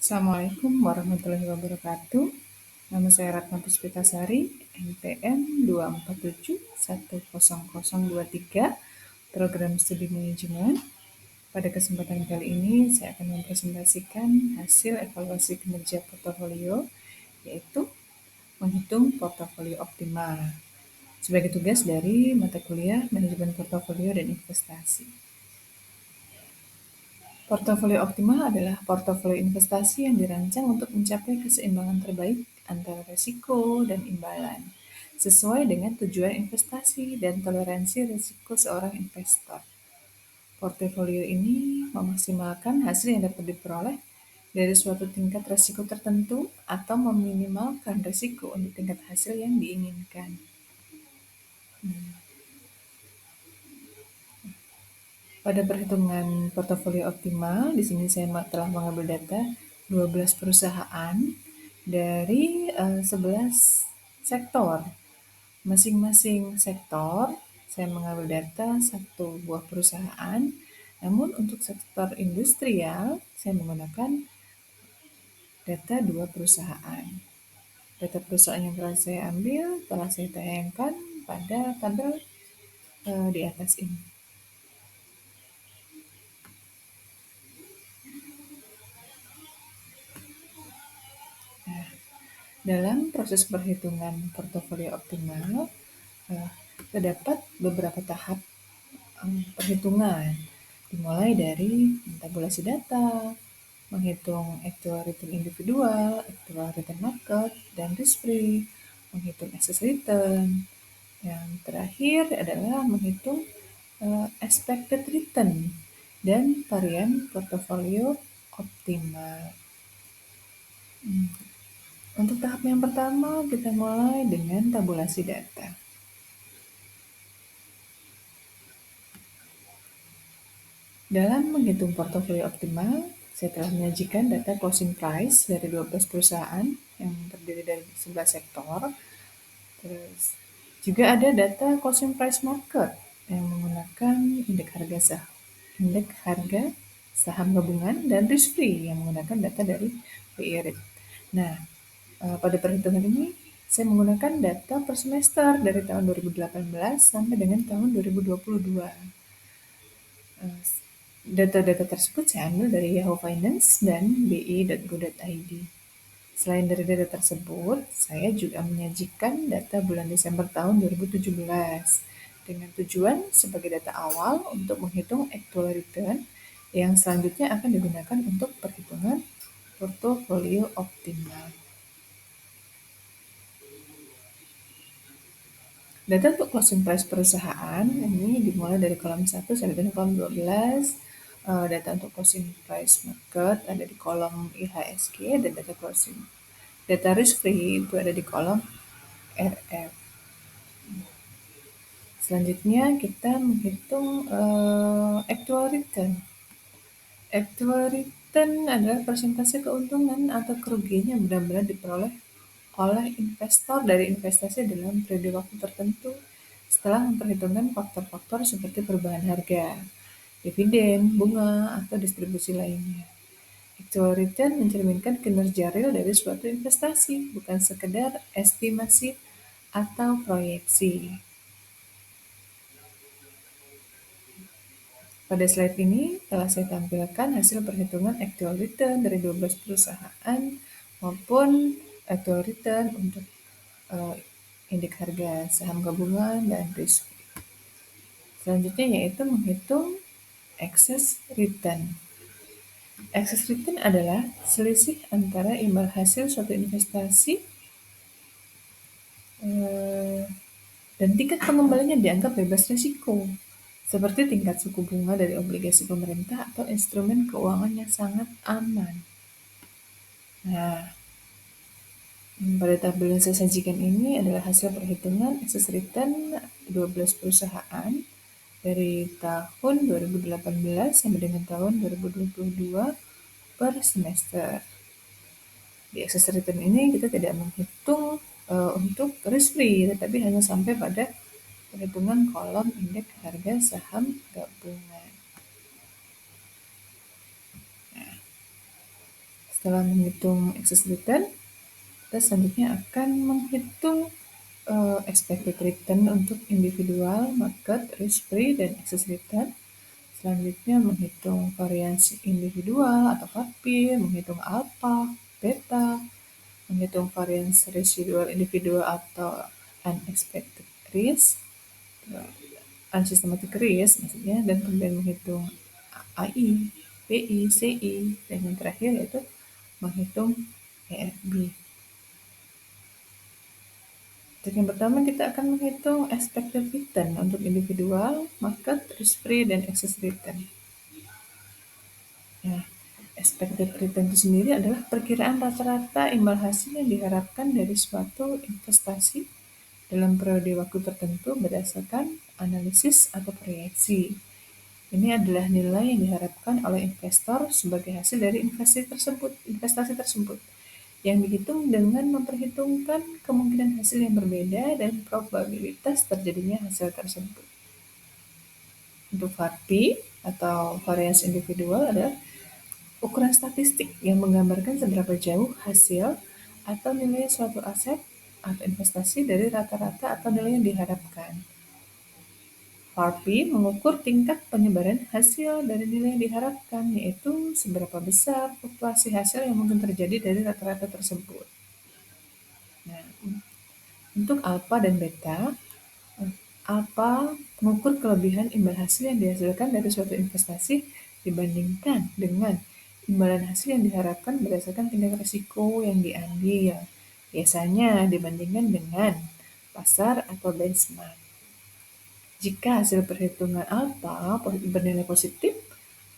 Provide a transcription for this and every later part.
Assalamualaikum warahmatullahi wabarakatuh. Nama saya Ratna Puspitasari, NPM 247100023, Program Studi Manajemen. Pada kesempatan kali ini, saya akan mempresentasikan hasil evaluasi kinerja portofolio, yaitu menghitung portofolio optimal, sebagai tugas dari mata kuliah Manajemen Portofolio dan Investasi. Portofolio optimal adalah portofolio investasi yang dirancang untuk mencapai keseimbangan terbaik antara risiko dan imbalan, sesuai dengan tujuan investasi dan toleransi risiko seorang investor. Portofolio ini memaksimalkan hasil yang dapat diperoleh dari suatu tingkat risiko tertentu atau meminimalkan risiko untuk tingkat hasil yang diinginkan. Pada perhitungan portofolio optimal, di sini saya telah mengambil data 12 perusahaan dari 11 sektor. Masing-masing sektor saya mengambil data satu buah perusahaan, namun untuk sektor industrial saya menggunakan data 2 perusahaan. Data perusahaan yang telah saya ambil telah saya tayangkan pada tabel di atas ini. Dalam proses perhitungan portofolio optimal, terdapat beberapa tahap perhitungan, dimulai dari tabulasi data, menghitung actual return individual, actual return market, dan risk free, menghitung excess return. Yang terakhir adalah menghitung expected return dan varian portofolio optimal. Untuk tahap yang pertama, kita mulai dengan tabulasi data. Dalam menghitung portofolio optimal, saya telah menyajikan data closing price dari 12 perusahaan yang terdiri dari 11 sektor. Terus juga ada data closing price market yang menggunakan indeks harga saham gabungan dan risk free yang menggunakan data dari BI Rate. Nah, pada perhitungan ini saya menggunakan data per semester dari tahun 2018 sampai dengan tahun 2022. Data-data tersebut saya ambil dari Yahoo Finance dan bi.go.id. Selain dari data tersebut, saya juga menyajikan data bulan Desember tahun 2017 dengan tujuan sebagai data awal untuk menghitung actual return yang selanjutnya akan digunakan untuk perhitungan portofolio optimal. Data untuk closing price perusahaan ini dimulai dari kolom 1 sampai dengan kolom 12. Data untuk closing price market ada di kolom IHSG dan data closing. Data risk free itu ada di kolom RF. Selanjutnya kita menghitung actual return. Actual return adalah persentase keuntungan atau kerugian yang benar-benar diperoleh oleh investor dari investasi dalam periode waktu tertentu setelah memperhitungkan faktor-faktor seperti perubahan harga, dividen, bunga, atau distribusi lainnya. Actual return mencerminkan kinerja real dari suatu investasi, bukan sekedar estimasi atau proyeksi. Pada slide ini telah saya tampilkan hasil perhitungan actual return dari 12 perusahaan maupun actual return untuk indeks harga saham gabungan dan risk. Selanjutnya yaitu menghitung excess return. Excess return adalah selisih antara imbal hasil suatu investasi dan tingkat pengembaliannya dianggap bebas risiko, seperti tingkat suku bunga dari obligasi pemerintah atau instrumen keuangan yang sangat aman. Nah, pada tabel yang saya sajikan ini adalah hasil perhitungan excess return 12 perusahaan dari tahun 2018 sampai dengan tahun 2022 per semester. Di excess return ini kita tidak menghitung untuk risk free, tetapi hanya sampai pada perhitungan kolom indeks harga saham gabungan. Setelah menghitung excess return, kita selanjutnya akan menghitung expected return untuk individual, market, risk-free, dan excess return. Selanjutnya menghitung variansi individual atau VARPI, menghitung alpha, beta, menghitung variance residual individual atau unexpected risk, unsystematic risk maksudnya, dan kemudian menghitung AI, PI, CI, dan yang terakhir yaitu menghitung ERB. Untuk yang pertama kita akan menghitung expected return untuk individual, market, risk-free, dan excess return. Nah, expected return itu sendiri adalah perkiraan rata-rata imbal hasil yang diharapkan dari suatu investasi dalam periode waktu tertentu berdasarkan analisis atau proyeksi. Ini adalah nilai yang diharapkan oleh investor sebagai hasil dari investasi tersebut, yang dihitung dengan memperhitungkan kemungkinan hasil yang berbeda dan probabilitas terjadinya hasil tersebut. Untuk VARPI atau variance individual adalah ukuran statistik yang menggambarkan seberapa jauh hasil atau nilai suatu aset atau investasi dari rata-rata atau nilai yang diharapkan. VARPI mengukur tingkat penyebaran hasil dari nilai yang diharapkan, yaitu seberapa besar fluktuasi hasil yang mungkin terjadi dari rata-rata tersebut. Nah, untuk alpha dan beta, alpha mengukur kelebihan imbal hasil yang dihasilkan dari suatu investasi dibandingkan dengan imbalan hasil yang diharapkan berdasarkan tingkat risiko yang diambil, biasanya dibandingkan dengan pasar atau benchmark. Jika hasil perhitungan alpha bernilai positif,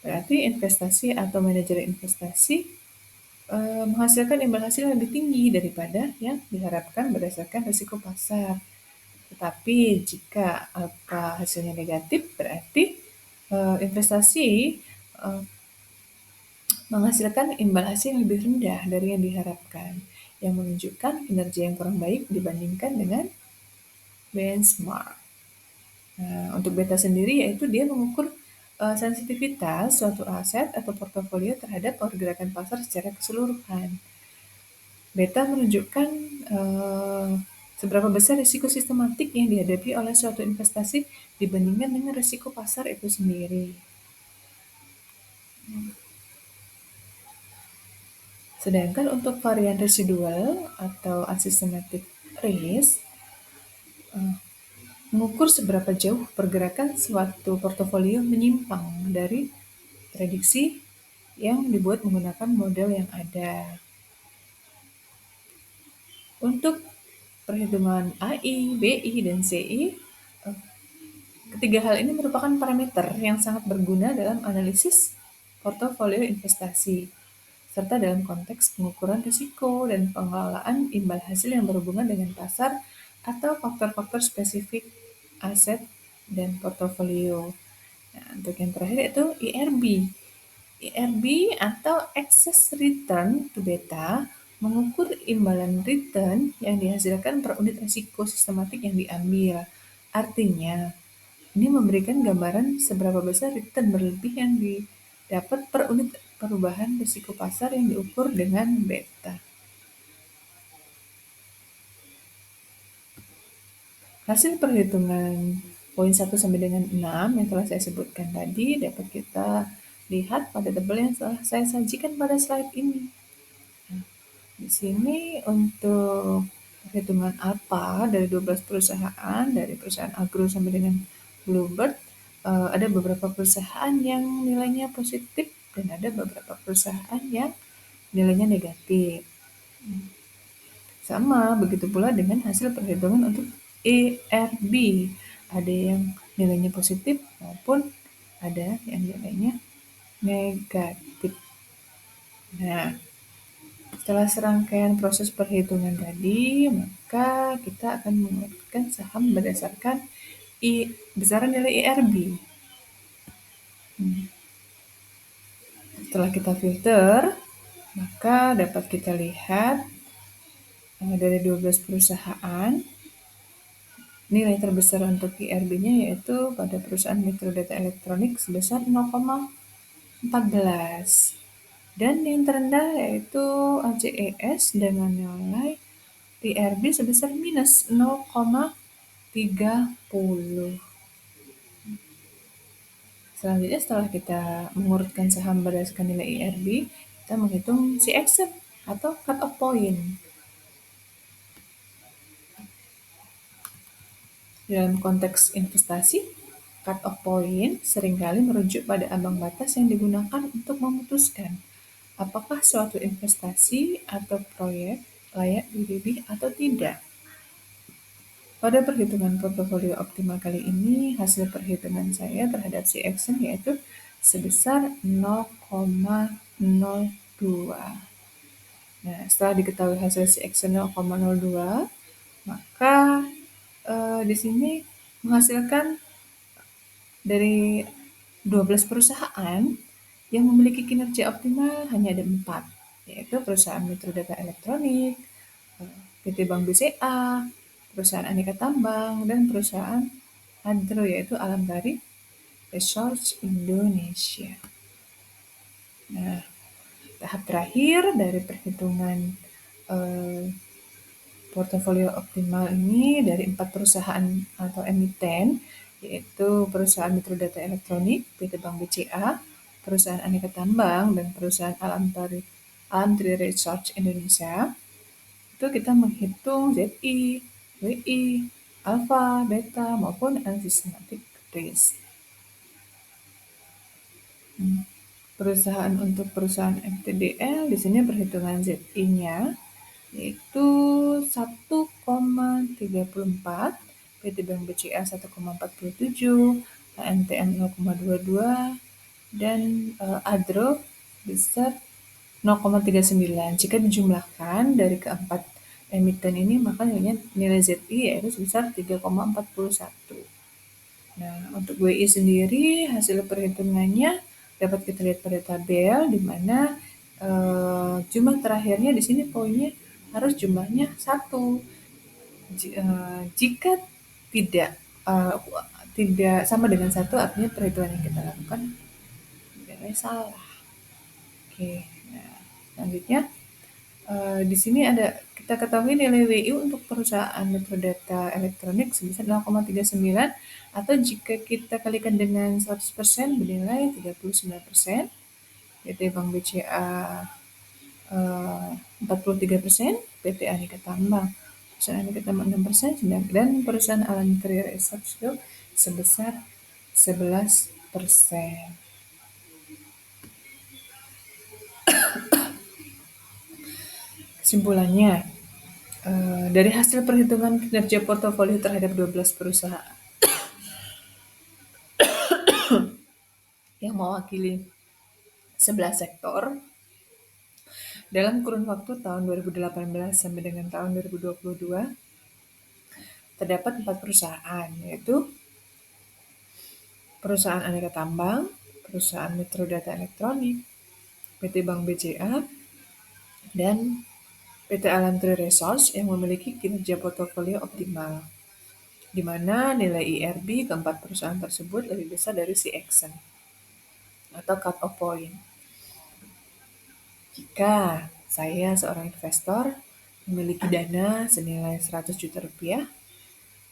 berarti investasi atau manajer investasi menghasilkan imbal hasil yang lebih tinggi daripada yang diharapkan berdasarkan risiko pasar. Tetapi jika alpha hasilnya negatif, berarti investasi menghasilkan imbal hasil yang lebih rendah dari yang diharapkan, yang menunjukkan kinerja yang kurang baik dibandingkan dengan benchmark. Nah, untuk beta sendiri yaitu dia mengukur sensitivitas suatu aset atau portofolio terhadap pergerakan pasar secara keseluruhan. Beta menunjukkan seberapa besar risiko sistematik yang dihadapi oleh suatu investasi dibandingkan dengan risiko pasar itu sendiri. Sedangkan untuk varian residual atau unsystematic risk mengukur seberapa jauh pergerakan suatu portofolio menyimpang dari prediksi yang dibuat menggunakan model yang ada. Untuk perhitungan AI, BI, dan CI, ketiga hal ini merupakan parameter yang sangat berguna dalam analisis portofolio investasi, serta dalam konteks pengukuran risiko dan pengelolaan imbal hasil yang berhubungan dengan pasar atau faktor-faktor spesifik aset dan portofolio. Nah, untuk yang terakhir yaitu IRB. IRB atau Excess Return to Beta mengukur imbalan return yang dihasilkan per unit risiko sistematik yang diambil. Artinya, ini memberikan gambaran seberapa besar return berlebih yang didapat per unit perubahan risiko pasar yang diukur dengan beta. Hasil perhitungan poin 1 sampai dengan 6 yang telah saya sebutkan tadi dapat kita lihat pada tabel yang telah saya sajikan pada slide ini. Nah, di sini untuk perhitungan alpha dari 12 perusahaan, dari perusahaan agro sampai dengan Bluebird, ada beberapa perusahaan yang nilainya positif dan ada beberapa perusahaan yang nilainya negatif. Sama begitu pula dengan hasil perhitungan untuk ERB. Ada yang nilainya positif maupun ada yang nilainya negatif. Nah, setelah serangkaian proses perhitungan tadi, maka kita akan menguatkan saham berdasarkan besaran nilai ERB. Setelah kita filter, maka dapat kita lihat dari 12 perusahaan, nilai terbesar untuk IRB-nya yaitu pada perusahaan Metrodata Elektronik sebesar 0,14. Dan yang terendah yaitu ACES dengan nilai IRB sebesar minus 0,30. Selanjutnya setelah kita mengurutkan saham berdasarkan nilai IRB, kita menghitung si exit atau cut off point. Dalam konteks investasi, cut off point seringkali merujuk pada ambang batas yang digunakan untuk memutuskan apakah suatu investasi atau proyek layak dibeli atau tidak. Pada perhitungan portofolio optimal kali ini, hasil perhitungan saya terhadap si action yaitu sebesar 0,02. Nah, setelah diketahui hasil si action 0,02, maka di sini menghasilkan dari 12 perusahaan yang memiliki kinerja optimal hanya ada 4, yaitu perusahaan Metro Data Elektronik, PT Bank BCA, perusahaan Aneka Tambang, dan perusahaan Adro yaitu Alamtari Resource Indonesia. Nah, tahap terakhir dari perhitungan portofolio optimal ini dari 4 perusahaan atau emiten, yaitu perusahaan Metro Data Elektronik, PT Bank BCA, perusahaan Aneka Tambang, dan perusahaan Alamtri Research Indonesia. Itu kita menghitung ZI, WI, alpha, beta, maupun unsystematic risk. Perusahaan untuk perusahaan MTDL di sini perhitungan ZI-nya yaitu 1,34, PT Bank BCA 1,47, ANTM 0,22, dan Adro besar 0,39. Jika dijumlahkan dari keempat emiten ini, maka nilai ZI yaitu sebesar 3,41. Nah, untuk WI sendiri hasil perhitungannya dapat kita lihat pada tabel di mana jumlah terakhirnya di sini poinnya harus jumlahnya 1. Jika tidak tidak sama dengan 1, artinya perhitungan yang kita lakukan nilai salah. Oke, nah selanjutnya di sini ada kita ketahui nilai WI untuk perusahaan Metro Data Elektronik sebesar 0,39 atau jika kita kalikan dengan 100% bernilai 39%, PT Bank BCA 43%, PT Aneka Tambang perusahaan Aneka Tambang 6%, dan perusahaan Alamtri Research sebesar 11%. Kesimpulannya, dari hasil perhitungan kinerja portofolio terhadap 12 perusahaan yang mewakili 11 sektor dalam kurun waktu tahun 2018 sampai dengan tahun 2022, terdapat 4 perusahaan, yaitu perusahaan Aneka Tambang, perusahaan Metro Data Elektronik, PT Bank BCA, dan PT Alamtri Resource yang memiliki kinerja portofolio optimal, di mana nilai IRB keempat perusahaan tersebut lebih besar dari si action atau cut off point. Jika saya seorang investor memiliki dana senilai 100 juta rupiah,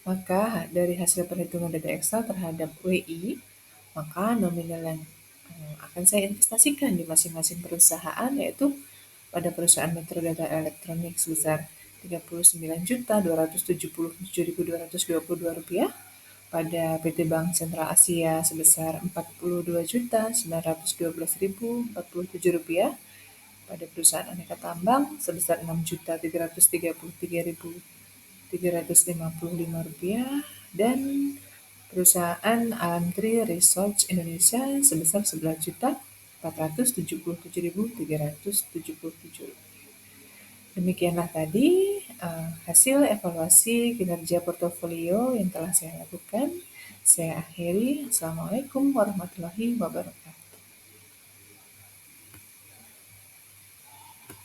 maka dari hasil perhitungan data Excel terhadap WI, maka nominal yang akan saya investasikan di masing-masing perusahaan yaitu pada perusahaan Metro Data Elektronik sebesar Rp39.277.222, pada PT Bank Sentral Asia sebesar Rp42.912.047, pada perusahaan Aneka Tambang sebesar Rp6.333.355, dan perusahaan Alamtri Research Indonesia sebesar Rp11.477.377. Demikianlah tadi hasil evaluasi kinerja portofolio yang telah saya lakukan. Saya akhiri. Assalamualaikum warahmatullahi wabarakatuh.